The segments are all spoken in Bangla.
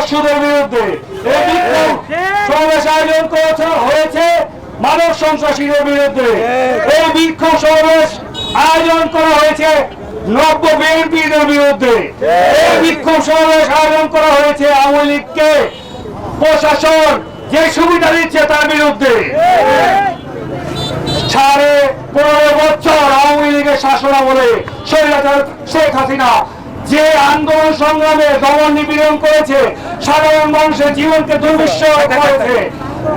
দস্যুদের বিরুদ্ধে। এই বিক্ষোভ সমাবেশ আয়োজন হয়েছে মানব সন্ত্রাসীদের বিরুদ্ধে। এই বিক্ষোভ সমাবেশ আয়োজন করা হয়েছে নব্য বিএনপিদের বিরুদ্ধে। এই বিক্ষোভ সমাবেশ আয়োজন করা হয়েছে আওয়ামী লীগকে প্রশাসন যে সুবিধা দিচ্ছে তার বিরুদ্ধে। 15.5 বছর আওয়ামী লীগের শাসনামলে স্বৈরাচার শেখ হাসিনা যে আন্দোলন সংগ্রামে দমন নিপীড়ন করেছে, সাধারণ মানুষের জীবনকে দুর্বিষহ করেছে,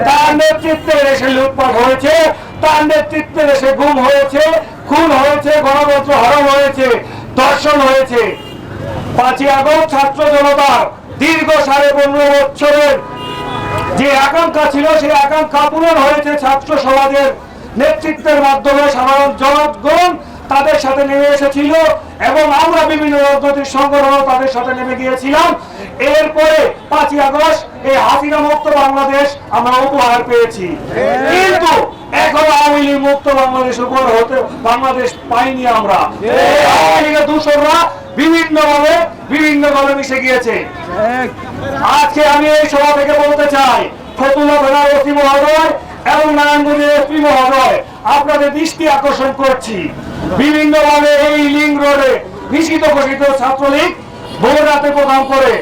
তার নেতৃত্বে দেশে লুটপাট হয়েছে, তার নেতৃত্বে দেশে গুম হয়েছে, খুন হয়েছে, গণতন্ত্র হরণ হয়েছে, ধর্ষণ হয়েছে। 5ই আগস্ট ছাত্র জনতার দীর্ঘ 15.5 বছরের যে আকাঙ্ক্ষা ছিল সেই আকাঙ্ক্ষা পূরণ হয়েছে ছাত্র সমাজের নেতৃত্বের মাধ্যমে। সাধারণ জনগণ তাদের সাথে নেমে এসেছিল এবং আমরা বিভিন্ন রাজনৈতিক সংগঠন তাদের সাথে নেমে গিয়েছিলাম। এরপরে 5ই আগস্ট এই হাসিনা মুক্ত বাংলাদেশ আমরা উপহার পেয়েছি, কিন্তু এখন আওয়ামী লীগ মুক্ত বাংলাদেশ উপহার হতে বাংলাদেশ পাইনি আমরা। আওয়ামী লীগের দূষণরা বিভিন্নভাবে বিভিন্ন দলে মিশে গিয়েছে। আজকে আমি এই সভা থেকে বলতে চাই, ফতুল্লা থানার ওসি মহোদয় এবং নারায়ণগঞ্জের এসপি মহোদয়, আপনাদের দৃষ্টি আকর্ষণ করছি, বিভিন্নভাবে এই লিংক রোডে নিষিদ্ধ ঘোষিত ছাত্রলীগ ভোর রাতে প্রোগ্রাম করে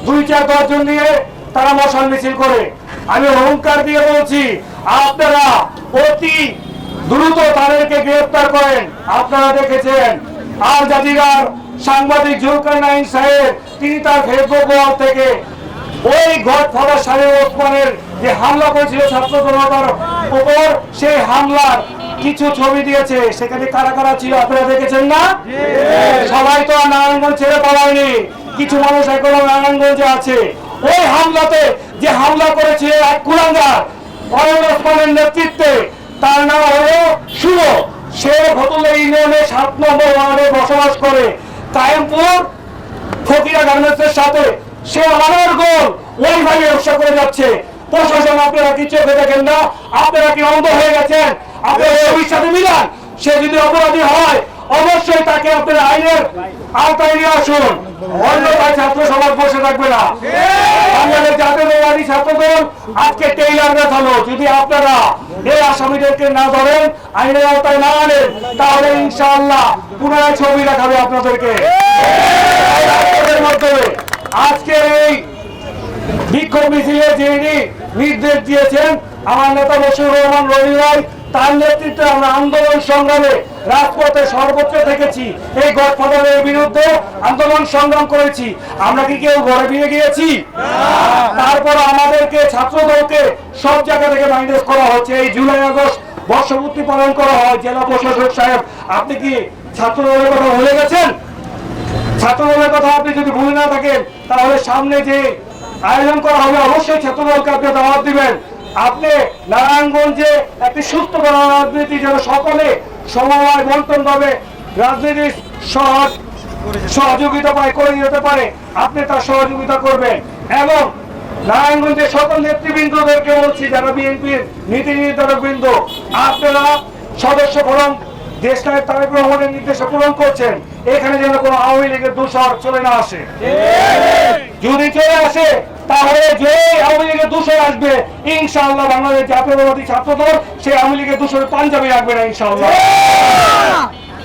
2-4-10 জন নিয়ে তারা মশাল মিছিল করে। আমি অহংকার দিয়ে বলছি, আপনারা অতি দ্রুত তাদেরকে গ্রেফতার করেন। আপনারা দেখেছেন আল জাজিরার সাংবাদিক জুলকারনাইন সাহেব, তিনি তার ফেসবুক ওয়াল থেকে ওই গডফাদার শাহের ওসমানের যে হামলা করেছিল ছাত্র জনতার উপর, সেই হামলার কিছু ছবি দিয়েছে। সেখানে কারা কারা ছিল আপনারা দেখেছেন না? সবাই তো নারায়ণগঞ্জ ছেড়ে পালায়নি, কিছু মানুষ এখনো নারায়ণগঞ্জে আছে। ওই হামলাতে যে হামলা করেছে এক কুলাঙ্গার ওসমানের নেতৃত্বে, তার নাম হলো শুভ। সে ফতুল্লা ইউনিয়নে 7 নম্বর ওয়ার্ডে বসবাস করে, কায়েমপুর ফকিরা গার্মেন্টসের সাথে সে আমার গোল ওইভাবে ব্যবসা করে যাচ্ছে। প্রশাসন আপনারা কি চোখে দেখেন না? আপনারা কি অন্ধ হয়ে গেছেন? আপনারা ছবির সাথে মিলান। সে যদি অপরাধী হয় অবশ্যই তাকে আপনারা আইনের আওতায় নিয়ে আসুন, অন্যথায় ছাত্র সমাজ বসে থাকবে না। বাংলাদেশ জাতীয়তাবাদী ছাত্রদল আজকে টেইলার দেখালো, যদি আপনারা এই আসামিদেরকে না ধরেন, আইনের আওতায় না আনেন, তাহলে ইনশাআল্লাহ পুনরায় ছবি দেখাবে আপনাদেরকে। মাধ্যমে আজকে এই বিক্ষোভ মিছিলে যিনি নির্দেশ দিয়েছেন আমার নেতা বশির রহমান রনি ভাই, তার নেতৃত্বে আমরা আন্দোলন সংগ্রামে রাজপথে সর্বোচ্চ থেকেছি। এই গডফাদারের বিরুদ্ধে আন্দোলন সংগ্রাম করেছি। আমরা কি কেউ ঘরে ফিরে গিয়েছি? তারপর আমাদেরকে ছাত্রদলকে সব জায়গা থেকে মাইনাস করা হচ্ছে। এই জুলাই আগস্ট বর্ষপূর্তি পালন করা হয়। জেলা প্রশাসক সাহেব, আপনি কি ছাত্রদলের কথা ভুলে গেছেন? ছাত্রদলের কথা আপনি যদি ভুলে না থাকেন, তাহলে সামনে যে আয়োজন করা হবে অবশ্যই ছাত্রদলকে আপনি দাওয়াত দিবেন। আপনি নারায়ণগঞ্জে একটি সুস্থ রাজনীতি যেন সকলে সমবায় বন্টন ভাবে রাজনীতির সহযোগিতা পায় করে যেতে পারে, আপনি তার সহযোগিতা করবেন। এবং নারায়ণগঞ্জের সকল নেতৃবৃন্দদেরকে বলছি, যারা বিএনপির নীতি নির্ধারক বৃন্দ, আপনারা সদস্য ফরম দেশনায়ক তারেক রহমানের নির্দেশে পূরণ করছেন। এখানে যেন কোনো আওয়ামী লীগের দূষর চলে না আসে। যদি চলে আসে তাহলে যে আওয়ামী লীগের দূষর আসবে, ইনশাআল্লাহ বাংলাদেশ জাতীয়তাবাদী ছাত্রদল সেই আওয়ামী লীগের দূষরের পাঞ্জাবি রাখবে না ইনশাআল্লাহ।